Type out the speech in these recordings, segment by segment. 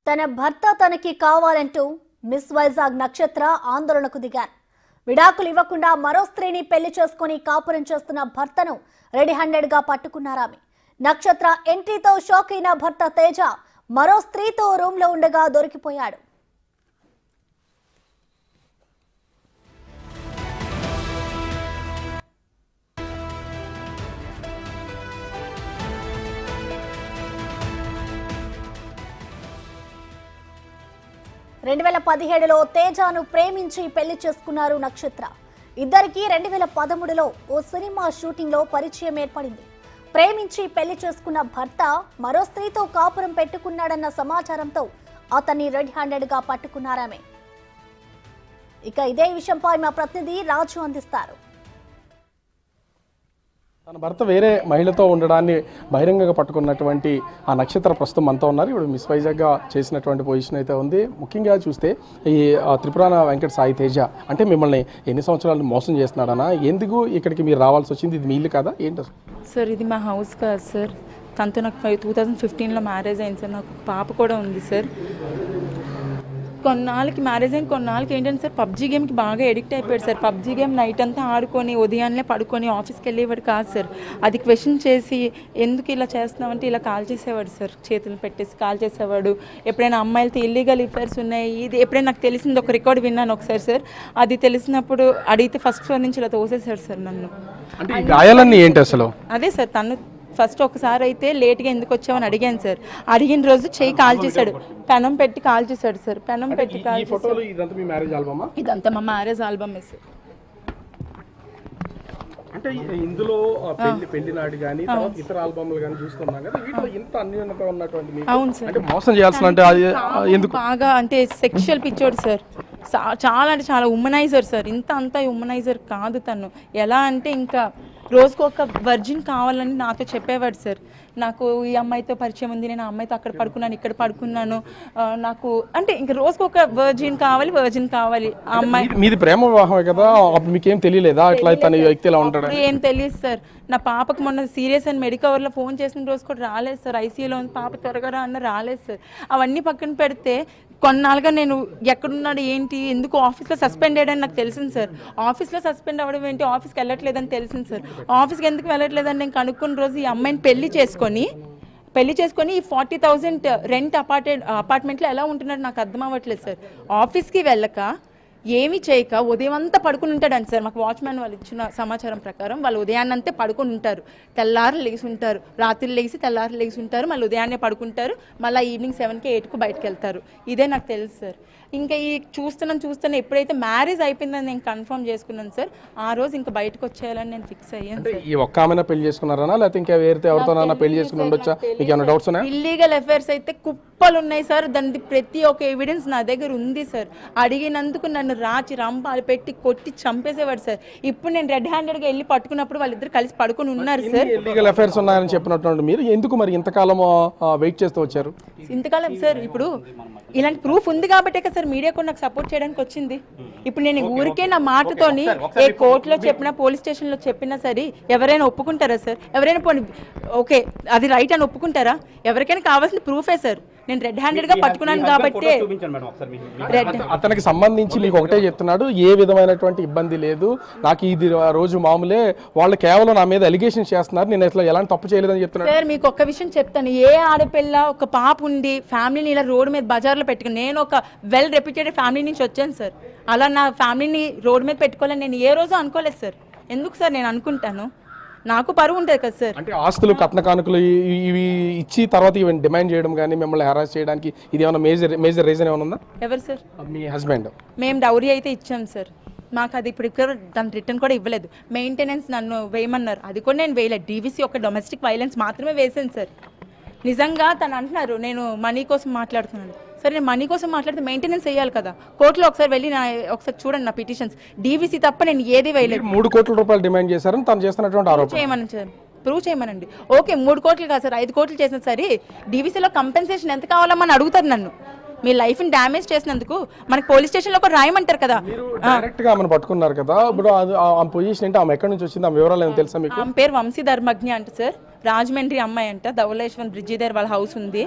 తన భర్త తనకి కావాలంటూ మిస్ వైజాగ్ నక్షత్ర ఆందోళనకు దిగారు. విడాకులు ఇవ్వకుండా మరో స్త్రీని పెళ్లి చేసుకుని కాపురం చేస్తున్న భర్తను రెడీ హ్యాండెడ్ గా పట్టుకున్నారామె. నక్షత్ర ఎంట్రీతో షాక్ అయిన భర్త తేజ మరో స్త్రీతో రూమ్ లో ఉండగా దొరికిపోయాడు. రెండు 2017లో తేజను ప్రేమించి పెళ్లి చేసుకున్నారు నక్షత్ర. ఇద్దరికి 2013లో ఓ సినిమా షూటింగ్ లో పరిచయం ఏర్పడింది. ప్రేమించి పెళ్లి చేసుకున్న భర్త మరో స్త్రీతో కాపురం పెట్టుకున్నాడన్న సమాచారంతో అతన్ని రెడ్ హ్యాండెడ్ గా పట్టుకున్నారామె. ఇక ఇదే విషయంపై మా ప్రతినిధి రాజు అందిస్తారు. తన భర్త వేరే మహిళతో ఉండడాన్ని బహిరంగంగా పట్టుకున్నటువంటి ఆ నక్షత్ర ప్రస్తుతం మనతో ఉన్నారు. ఇప్పుడు మిస్ వైజాగ్గా చేసినటువంటి పొజిషన్ అయితే ఉంది. ముఖ్యంగా చూస్తే ఈ త్రిపురాన వెంకట సాయి తేజ అంటే మిమ్మల్ని ఎన్ని సంవత్సరాలు మోసం చేస్తున్నాడనా, ఎందుకు ఇక్కడికి మీరు రావాల్సి వచ్చింది, ఇది మీ ఇల్లు కదా ఏంటి సార్? ఇది మా హౌస్ కాదు సార్. తనతో నాకు 2015లో మ్యారేజ్ అయింది సార్. నాకు పాప కూడా ఉంది సార్. కొన్నాళ్ళకి మ్యారేజ్ అయిన కొన్నాళ్ళకి ఏంటంటే సార్ పబ్జీ గేమ్కి బాగా ఎడిక్ట్ అయిపోయాడు సార్. పబ్జీ గేమ్ నైట్ అంతా ఆడుకొని ఉదయాన్నే పడుకొని ఆఫీస్కి వెళ్ళేవాడు కాదు సార్. అది క్వశ్చన్ చేసి ఎందుకు ఇలా చేస్తున్నామంటే ఇలా కాల్ చేసేవాడు సార్. చేతులు పెట్టేసి కాల్ చేసేవాడు. ఎప్పుడైనా అమ్మాయిలతో ఇల్లీగల్ అఫైర్స్ ఉన్నాయి, ఇది ఎప్పుడైనా నాకు తెలిసింది ఒక రికార్డ్ విన్నాను ఒకసారి సార్. అది తెలిసినప్పుడు అడిగితే ఫస్ట్ ఫ్లోర్ నుంచి ఇలా తోసేశాడు సార్ నన్ను. అంటే గాయాలన్నీ ఏంటి అసలు? అదే సార్, తను ఫస్ట్ ఒకసారి అయితే లేట్గా ఎందుకు వచ్చామని అడిగాను సార్. అడిగిన రోజు చెయ్యి కాల్ చేశాడు, పెనం పెట్టి కాల్ చేశాడు సార్. పెనం పెట్టి కాల్ చేశాడు. ఇదంతా మా మ్యారేజ్ ఆల్బమ్ సార్. అంటే ఇందులో పెళ్లి నాటి కానీ ఇతర ఆల్బమ్లు కానీ చూస్తున్నాం కదా, వీటిలో ఇంత అన్యోన్యత ఉన్నటువంటి అవును సార్. అంటే మోసం చేయాల్సిన అంటే ఎందుకు బాగా అంటే సెక్షువల్ పిచ్చోడు సార్. చాలా అంటే చాలా ఉమనైజర్ సార్. ఇంత అంతా ఉమనైజర్ కాదు తను. ఎలా అంటే ఇంకా రోజుకు ఒక వర్జిన్ కావాలని నాతో చెప్పేవాడు సార్. నాకు ఈ అమ్మాయితో పరిచయం ఉంది, నేను ఆ అమ్మాయితో అక్కడ పడుకున్నాను, ఇక్కడ పడుకున్నాను, నాకు అంటే ఇంక రోజుకు ఒక వర్జిన్ కావాలి. ఆ అమ్మాయి మీది ప్రేమ వివాహమే కదా, మీకేం తెలియలేదా ఇట్లా తన వ్యక్తి ఎలా ఉంటాడు? ఏం తెలియదు సార్. నా పాపకు మొన్న సీరియస్ అని మెడికవర్లో ఫోన్ చేసిన రోజు కూడా రాలేదు సార్. ఐసీయూలో ఉంది పాప, త్వరగా రా అన్న రాలేదు సార్. అవన్నీ పక్కన పెడితే కొన్నాళ్ళుగా నేను ఎక్కడున్నాడు ఏంటి, ఎందుకు ఆఫీస్లో సస్పెండ్ అయ్యాడని నాకు తెలిసింది సార్. ఆఫీస్లో సస్పెండ్ అవ్వడం ఏంటి, ఆఫీస్కి వెళ్ళట్లేదని తెలిసింది సార్. ఆఫీస్కి ఎందుకు వెళ్ళట్లేదని నేను కనుక్కున్న రోజు ఈ అమ్మాయిని పెళ్లి చేసుకొని ఈ 40,000 రెంట్ అపార్ట్మెంట్లో ఎలా ఉంటున్నాడు నాకు అర్థం అవ్వట్లేదు సార్. ఆఫీస్కి వెళ్ళక ఏమీ చేయక ఉదయం అంతా పడుకుని ఉంటాడంట సార్. మాకు వాచ్మెన్ వాళ్ళు ఇచ్చిన సమాచారం ప్రకారం వాళ్ళు ఉదయాన్నంతే పడుకుని ఉంటారు, తెల్లారు లేచి ఉంటారు, రాత్రి లేచి తెల్లారు లేచి ఉంటారు, మళ్ళీ ఉదయాన్నే పడుకుంటారు, మళ్ళీ ఈవినింగ్ 7కి 8కు బయటకు వెళ్తారు. ఇదే నాకు తెలుసు సార్. ఇంకా ఈ చూస్తున్నా ఎప్పుడైతే మ్యారేజ్ అయిపోయిందని నేను కన్ఫర్మ్ చేసుకున్నాను సార్, ఆ రోజు ఇంకా బయటకు వచ్చేయాలని నేను ఫిక్స్ అయ్యాను. ఈ ఒక్క ఆమెనా పెళ్లి చేసుకున్నారా లేకపోతే ఇంకా వేరే ఎవరితోనైనా పెళ్లి చేసుకుని ఉండొచ్చా? మీకు ఏమైనా డౌట్స్ ఉన్నాయా? ఇల్లీగల్ అఫైర్స్ అయితే కుప్పలు ఉన్నాయి సార్. దాని ప్రతి ఒక్క ఎవిడెన్స్ నా దగ్గర ఉంది సార్. అడిగినందుకు నన్ను రాచి రంపాలు పెట్టి కొట్టి చంపేసేవాడు సార్. ఇప్పుడు నేను రెడ్ హ్యాండెడ్గా వెళ్ళి పట్టుకున్నప్పుడు వాళ్ళిద్దరు కలిసి పడుకుని ఉన్నారు సార్. ఇల్లీగల్ అఫైర్స్ ఉన్నాయని చెప్పినట్టు మీరు ఎందుకు మరి ఇంతకాలం వెయిట్ చేస్తూ వచ్చారు? ఇంతకాలం సార్ ఇప్పుడు ఇలాంటి ప్రూఫ్ ఉంది కాబట్టే కదా సార్ మీడియా కూడా నాకు సపోర్ట్ చేయడానికి వచ్చింది. ఇప్పుడు నేను ఊరికే నా మాటతోని ఏ కోర్టులో చెప్పినా పోలీస్ స్టేషన్లో చెప్పినా సరే ఎవరైనా ఒప్పుకుంటారా సార్? ఎవరైనా పోనీ ఓకే అది రైట్ అని ఒప్పుకుంటారా? ఎవరికైనా కావాల్సిన ప్రూఫే సార్. నేను రెడ్ హ్యాండెడ్ గా పట్టుకున్నాను కాబట్టి అతనికి సంబంధించి మీకు ఒకటే చెప్తున్నాడు, ఏ విధమైనటువంటి ఇబ్బంది లేదు, నాకు ఇది రోజు మామూలే, వాళ్ళు కేవలం నా మీద అలిగేషన్ చేస్తున్నారు, నేను అసలు ఎలాంటి తప్పు చేయలేదని చెప్తున్నాడు సార్. మీకు ఒక్క విషయం చెప్తాను, ఏ ఆడపిల్ల ఒక పాప ఉండి ఫ్యామిలీని ఇలా రోడ్డు మీద బజార్లో పెట్టుకుని, నేను ఒక వెల్ రెప్యూటెడ్ ఫ్యామిలీ నుంచి వచ్చాను సార్. అలా నా ఫ్యామిలీని రోడ్డు మీద పెట్టుకోవాలని నేను ఏ రోజు అనుకోలేదు సార్. ఎందుకు సార్ నేను అనుకుంటాను, నాకు పరువు ఉంటుంది కదా సార్. అంటే ఆస్తులు కట్న కానుకలు ఇవి ఇచ్చి తర్వాత ఇవి డిమాండ్ చేయడం కానీ మిమ్మల్ని హెరాస్ చేయడానికి ఇది ఏమైనా మేజర్ రీజన్ ఏమైనా ఉందా? ఎవరు సార్? మీ హస్బెండ్. మేము డౌరీ అయితే ఇచ్చాం సార్. మాకు అది ఇప్పుడు దాని రిటర్న్ కూడా ఇవ్వలేదు. మెయింటెనెన్స్ నన్ను వేయమన్నారు, అది కూడా నేను వేయలేదు. డీవీసీ ఒక డొమెస్టిక్ వైలెన్స్ మాత్రమే వేసాను సార్. నిజంగా తను అంటున్నారు నేను మనీ కోసం మాట్లాడుతున్నాను. సరే నేను మనీ కోసం మాట్లాడితే మెయింటెనెన్స్ వేయాలి కదా. కోర్టులో ఒకసారి వెళ్ళి ఒకసారి చూడండి నా పిటిషన్స్. డీవీసీ తప్ప నేను ఏది వేయలేదు. 3 కోట్ల రూపాయలు డిమాండ్ చేశారని తను చేస్తున్నటువంటి ఆరోపణ ప్రూవ్ చేయమనండి. ఓకే 3 కోట్లు కాదు సార్, 5 కోట్లు చేసిన సరే డీవీసీలో కంపెన్సేషన్ ఎంత కావాలమ్మని అడుగుతారు నన్ను. మీ లైఫ్ ని డ్యామేజ్ చేసినందుకు మనకి పోలీస్ స్టేషన్ లో కూడా రాయమంటారు కదా. డైరెక్ట్ గా ఆమెను పట్టుకున్నారు కదా, ఇప్పుడు ఆ పొజిషన్ ఏంటి, ఆమె ఎక్కడి నుంచి వచ్చింది, ఆమె వివరాలు ఏమైనా తెలుసా మీకు? ఆమె పేరు వంశీ ధర్మజ్ఞ అంట సార్. రాజమండ్రి అమ్మాయి అంట. ధవళేశ్వరం బ్రిడ్జి దగ్గర వాళ్ళ హౌస్ ఉంది.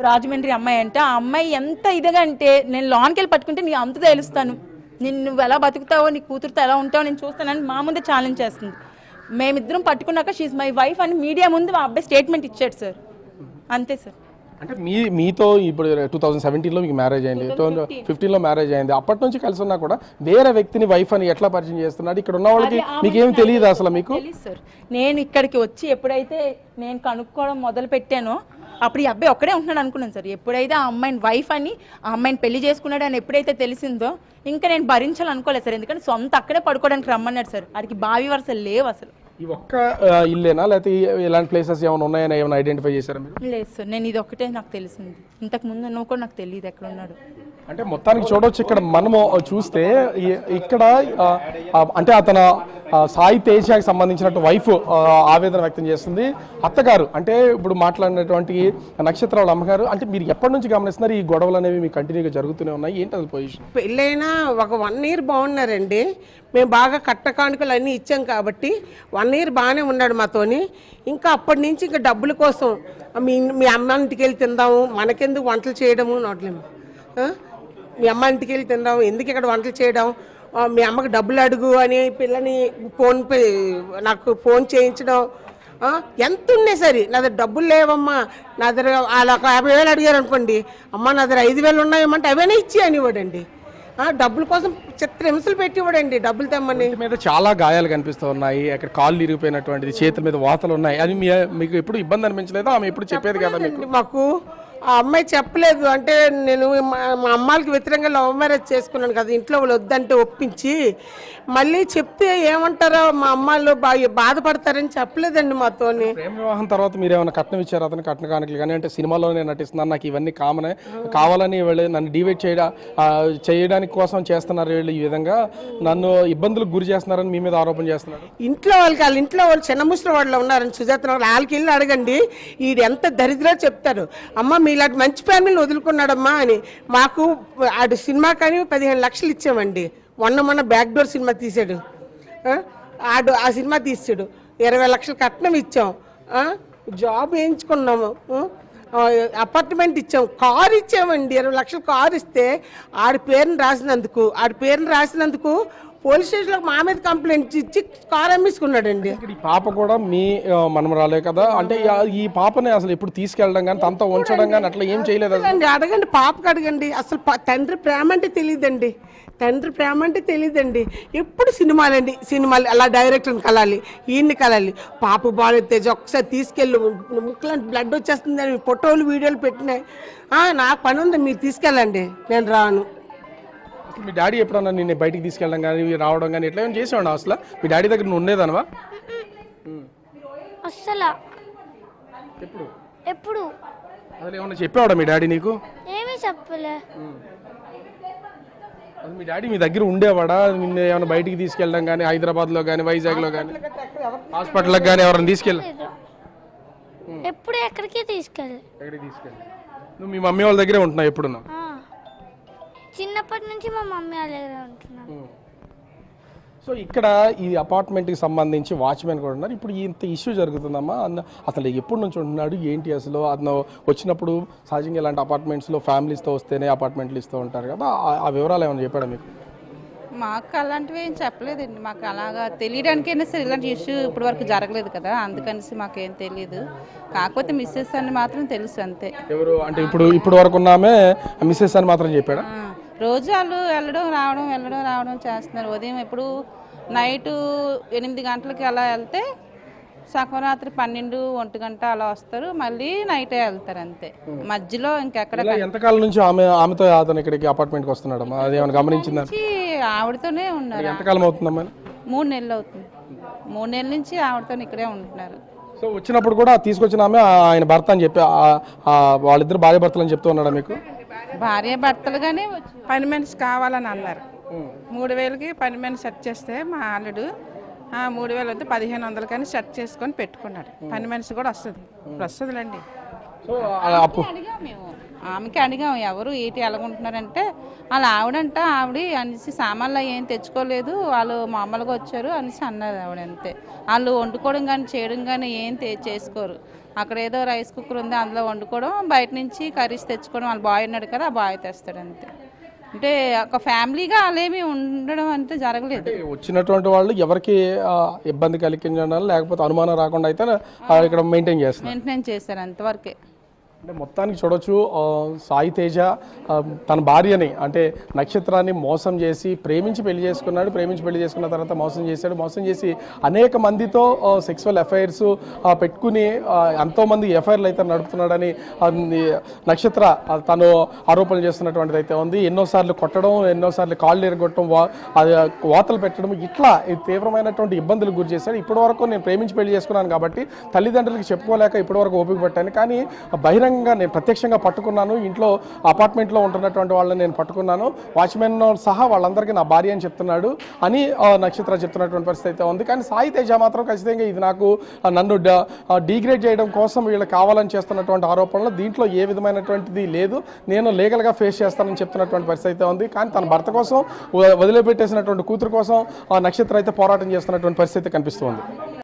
రాజమండ్రి అమ్మాయి అంటే ఆ అమ్మాయి ఎంత ఇదిగా అంటే నేను లోన్కి వెళ్ళి పట్టుకుంటే నీ అంత తెలుస్తాను, నువ్వు ఎలా బతుకుతావో నీ కూతురుతో ఎలా ఉంటావో నేను చూస్తానని మా ముందే ఛాలెంజ్ చేస్తుంది. మేమిద్దరం పట్టుకున్నాక షీఈ్ మై వైఫ్ అని మీడియా ముందు మా అబ్బాయి స్టేట్మెంట్ ఇచ్చాడు సార్. అంతే సార్. అంటే మీతో ఇప్పుడు 2017లో మీకు మ్యారేజ్ అయింది, 2015లో మ్యారేజ్ అయింది. అప్పటి నుంచి కలిసి ఉన్నా కూడా వేరే వ్యక్తిని వైఫ్ అని ఎట్లా పరిచయం చేస్తున్నాడు? ఇక్కడ ఉన్న వాళ్ళకి మీకు ఏమి తెలియదు అసలు? మీకు తెలియదు సార్. నేను ఇక్కడికి వచ్చి ఎప్పుడైతే నేను కనుక్కోవడం మొదలు పెట్టానో అప్పుడు ఈ అబ్బాయి ఒక్కడే ఉంటున్నాడు అనుకున్నాను సార్. ఎప్పుడైతే ఆ అమ్మాయిని వైఫ్ అని ఆ అమ్మాయిని పెళ్లి చేసుకున్నాడు అని ఎప్పుడైతే తెలిసిందో ఇంకా నేను భరించాలనుకోలేదు సార్. ఎందుకంటే సొంత అక్కడే పడుకోవడానికి రమ్మన్నాడు సార్. వాడికి బావి వరుసలు లేవు అసలు. ఈ ఒక్క ఇల్లేనా లేకపోతే ఇలాంటి ప్లేసెస్ ఏమైనా ఉన్నాయని ఏమైనా ఐడెంటిఫై చేశారా మీరు? లేదు సార్, నేను ఇది ఒకటే నాకు తెలిసింది. ఇంతకు ముందు నువ్వు కూడా నాకు తెలియదు ఎక్కడ ఉన్నాడు. అంటే మొత్తానికి చూడవచ్చు ఇక్కడ మనము చూస్తే ఇక్కడ అంటే అతను సాయి తేజకి సంబంధించినట్టు వైఫ్ ఆవేదన వ్యక్తం చేస్తుంది. అత్తగారు అంటే ఇప్పుడు మాట్లాడినటువంటి నక్షత్ర వాళ్ళ అమ్మగారు అంటే మీరు ఎప్పటి నుంచి గమనిస్తున్నారు ఈ గొడవలు అనేవి మీకు కంటిన్యూగా జరుగుతూనే ఉన్నాయి? ఏంటి అది పొజిషన్? పెళ్ళైనా ఒక 1 year బాగున్నారండి. మేము బాగా కట్ట కానుకలు అన్నీ ఇచ్చాం కాబట్టి 1 year బాగానే ఉన్నాడు మాతోని. ఇంకా అప్పటి నుంచి ఇంకా డబ్బుల కోసం మీ అమ్మ ఇంటికి వెళ్ళి తిందాము, మనకెందుకు వంటలు చేయడము నోట్లేము, మీ అమ్మ ఇంటికి వెళ్ళి తిందాము, ఎందుకు ఇక్కడ వంటలు చేయడం, మీ అమ్మకి డబ్బులు అడుగు అని పిల్లని నాకు ఫోన్ చేయించడం. ఎంత ఉన్నాయి సరే నా దగ్గర డబ్బులు లేవమ్మా, నా దగ్గర వాళ్ళ 50,000 అడిగారు అనుకోండి, అమ్మ నా దగ్గర 5,000 ఉన్నాయమ్మంటే అవన్నీ ఇచ్చి అనివ్వడండి. డబ్బుల కోసం చిత్రహింసలు పెట్టి ఇవ్వడండి డబ్బులు తెమ్మని. మీద చాలా గాయాలు కనిపిస్తూ ఉన్నాయి, అక్కడ కాళ్ళు ఇరిగిపోయినటువంటిది, చేతుల మీద వాతలు ఉన్నాయి. అది మీకు ఎప్పుడు ఇబ్బంది అనిపించలేదా? ఆమె ఎప్పుడు చెప్పేది కదా మీకు? మాకు ఆ అమ్మాయి చెప్పలేదు. అంటే నేను మా అమ్మాయికి వ్యతిరేకంగా లవ్ మ్యారేజ్ చేసుకున్నాను కదా, ఇంట్లో వాళ్ళు వద్దంటే ఒప్పించి మళ్ళీ చెప్తే ఏమంటారో మా అమ్మాయిలు బాధపడతారని చెప్పలేదండి మాతోని. ప్రేమ వివాహం తర్వాత మీరు ఏమైనా కట్నం ఇచ్చారు అతను? కట్న కానుకలు కానీ అంటే సినిమాలోనే నటిస్తున్నాను, నాకు ఇవన్నీ కామనే, కావాలని వీళ్ళు నన్ను డివైడ్ చేయడానికి కోసం చేస్తున్నారు, వీళ్ళు ఈ విధంగా నన్ను ఇబ్బందులకు గురి చేస్తున్నారని మీ మీద ఆరోపణ చేస్తున్నారు. వాళ్ళ ఇంట్లో వాళ్ళు చిన్న ముసలి వాళ్ళు ఉన్నారని సుజాత వాళ్ళకి వెళ్ళి అడగండి, వీడు ఎంత దరిద్రో చెప్తారు. అమ్మ మీలాంటి మంచి ఫ్యామిలీని వదులుకున్నాడమ్మా అని. మాకు ఆడు సినిమా కానీ 15 లక్షలు ఇచ్చామండి. మొన్న బ్యాక్ డోర్ సినిమా తీసాడు, ఆడు ఆ సినిమా తీసాడు, 20 లక్షలు కట్నం ఇచ్చాం, జాబ్ వేయించుకున్నాము, అపార్ట్మెంట్ ఇచ్చాం, కారు ఇచ్చామండి. 20 లక్షలు కారు ఇస్తే ఆడి పేరుని రాసినందుకు పోలీస్ స్టేషన్లో మా మీద కంప్లైంట్ ఇచ్చి కారు అమ్మేసుకున్నాడండి. ఈ పాప కూడా మీ మనమరాలే కదా? అంటే ఈ పాపని అసలు ఎప్పుడు తీసుకెళ్ళడం కానీ తనతో ఉంచడం కానీ అట్లా ఏం చేయలేదు? అడగండి, పాపకు అడగండి. అసలు తండ్రి ప్రేమ అంటే తెలియదండి, ఎప్పుడు సినిమాలు అలా డైరెక్టర్ని కలాలి, ఈయన్ని కలాలి. పాప బాగాలేదు, ఒకసారి తీసుకెళ్ళు, ముక్కలంటే బ్లడ్ వచ్చేస్తుంది అని ఫోటోలు వీడియోలు పెట్టినాయి. నాకు పని ఉంది, మీరు తీసుకెళ్ళండి, నేను రాను. మీ డాడీ ఎప్పుడన్నా నిన్ను బయటికి తీసుకెళ్ళడం కానీ రావడం కానీ ఎట్లా ఏమైనా చేసేవాడు? అసలు మీ డాడీ దగ్గర నువ్వు ఉండేదనవా? అసలు ఎప్పుడు అసలు ఏమన్నా చెప్పేవాడా మీ డాడీ నీకు? ఏమీ చెప్పలే. మీ డాడీ మీ దగ్గర ఉండేవాడా? నిన్ను ఏమైనా బయటికి తీసుకెళ్ళడం కానీ హైదరాబాద్లో కానీ వైజాగ్లో కానీ హాస్పిటల్కి కానీ ఎవరైనా తీసుకెళ్ళి? ఎప్పుడు ఎక్కడికి తీసుకెళ్ళి. నువ్వు మీ మమ్మీ వాళ్ళ దగ్గరే ఉంటున్నావు ఎప్పుడున్నా? చిన్నప్పటి నుంచి మా మమ్మీ వాళ్ళ దగ్గర ఉంటున్నాను. సో ఇక్కడ ఈ అపార్ట్మెంట్కి సంబంధించి వాచ్మెన్ కూడా ఉన్నారు. ఇప్పుడు ఇంత ఇష్యూ జరుగుతుందమ్మా, అసలు ఎప్పటి నుంచి ఉంటున్నాడు ఏంటి? అసలు అతను వచ్చినప్పుడు సహజంగా ఇలాంటి అపార్ట్మెంట్స్లో ఫ్యామిలీస్తో వస్తేనే అపార్ట్మెంట్లు ఇస్తూ ఉంటారు కదా, ఆ వివరాలు ఏమైనా చెప్పాడా మీకు? మాకు అలాంటివి ఏం చెప్పలేదండి. మాకు అలాగా తెలియడానికైనా సరే ఇలాంటి ఇష్యూ ఇప్పటి వరకు జరగలేదు కదా, అందుకనేసి మాకేం తెలియదు. కాకపోతే మిస్సెస్ అని మాత్రం తెలుసు అంతే. ఎవరు అంటే ఇప్పుడు వరకు ఉన్నామే మిస్సెస్ అని మాత్రం చెప్పాడా? రోజు వాళ్ళు వెళ్ళడం రావడం చేస్తున్నారు. ఉదయం ఎప్పుడు నైటు 8 గంటలకి అలా వెళ్తే సగం రాత్రి 12-1 గంట అలా వస్తారు, మళ్ళీ నైటే వెళ్తారు అంతే. మధ్యలో ఇంకెక్కడ. ఎంతకాలం నుంచి ఆమెతో అతను ఇక్కడికి అపార్ట్మెంట్కి వస్తున్నాడు? అది ఏమైనా గమనించిందా? ఆవిడతోనే ఉన్నారు. ఎంతకాలం అవుతుందమ్మా? 3 నెలలు అవుతుంది. 3 నెలల నుంచి ఆవిడతో ఇక్కడే ఉంటున్నారు. సో వచ్చినప్పుడు కూడా తీసుకొచ్చిన ఆమె ఆయన భర్త అని చెప్పి వాళ్ళిద్దరు భార్య భర్తలు అని చెప్తూ ఉన్నాడా మీకు? భార్య భర్తలుగానే పని మనిషి కావాలని అన్నారు. 3,000కి పని మనిషి సెట్ చేస్తే మా అల్లుడు 3,000 వద్ద 1,500 కానీ సెట్ చేసుకొని పెట్టుకున్నాడు. పని మనిషి కూడా వస్తుందిలేండి. ఆమెకి అడిగాం ఎవరు ఏంటి ఎలాగుంటున్నారంటే వాళ్ళు ఆవిడ అనేసి సామాన్లు ఏం తెచ్చుకోలేదు, వాళ్ళు మామూలుగా వచ్చారు అనేసి అన్నారు ఆవిడ. అంతే, వాళ్ళు వండుకోవడం కానీ చేయడం కానీ ఏం చేసుకోరు. అక్కడ ఏదో రైస్ కుక్కర్ ఉంది అందులో వండుకోవడం, బయట నుంచి కర్రీస్ తెచ్చుకోవడం. వాళ్ళ బాయ్ ఉన్నాడు కదా, ఆ బాయ్ తెస్తాడు అంతే. అంటే ఒక ఫ్యామిలీగా అలామి ఉండడం అంటే జరగలేదు. వచ్చినటువంటి వాళ్ళు ఎవరికి ఇబ్బంది కలిగించడం లేకపోతే అనుమానం రాకుండా అయితే ఇక్కడ మెయింటైన్ చేస్తారు అంతవరకే. అంటే మొత్తానికి చూడొచ్చు సాయి తేజ తన భార్యని అంటే నక్షత్రాన్ని మోసం చేసి ప్రేమించి పెళ్లి చేసుకున్న తర్వాత మోసం చేసి అనేక మందితో సెక్సువల్ అఫైర్స్ పెట్టుకుని ఎంతోమంది ఎఫ్ఐఆర్లు అయితే నడుపుతున్నాడని నక్షత్ర తను ఆరోపణలు చేస్తున్నటువంటిది అయితే ఉంది. ఎన్నోసార్లు కొట్టడం, ఎన్నోసార్లు కాళ్ళు ఎరగొట్టడం, వాతలు పెట్టడం, ఇట్లా తీవ్రమైనటువంటి ఇబ్బందులకు గురి చేశాడు. ఇప్పటి వరకు నేను ప్రేమించి పెళ్లి చేసుకున్నాను కాబట్టి తల్లిదండ్రులకు చెప్పుకోలేక ఇప్పటి వరకు ఓపిక పట్టాను, కానీ బహిరంగ నేను ప్రత్యక్షంగా పట్టుకున్నాను. ఇంట్లో అపార్ట్మెంట్లో ఉంటున్నటువంటి వాళ్ళని నేను పట్టుకున్నాను, వాచ్మెన్ సహా వాళ్ళందరికీ నా భార్య అని చెప్తున్నాడు అని నక్షత్ర చెప్తున్నటువంటి పరిస్థితి అయితే ఉంది. కానీ సాయి తేజ మాత్రం ఖచ్చితంగా ఇది నన్ను డిగ్రేడ్ చేయడం కోసం వీళ్ళు కావాలని చేస్తున్నటువంటి ఆరోపణలు, దీంట్లో ఏ విధమైనటువంటిది లేదు, నేను లీగల్గా ఫేస్ చేస్తానని చెప్తున్నటువంటి పరిస్థితి అయితే ఉంది. కానీ తన భర్త కోసం వదిలిపెట్టేసినటువంటి కూతురు కోసం నక్షత్ర అయితే పోరాటం చేస్తున్నటువంటి పరిస్థితి కనిపిస్తుంది.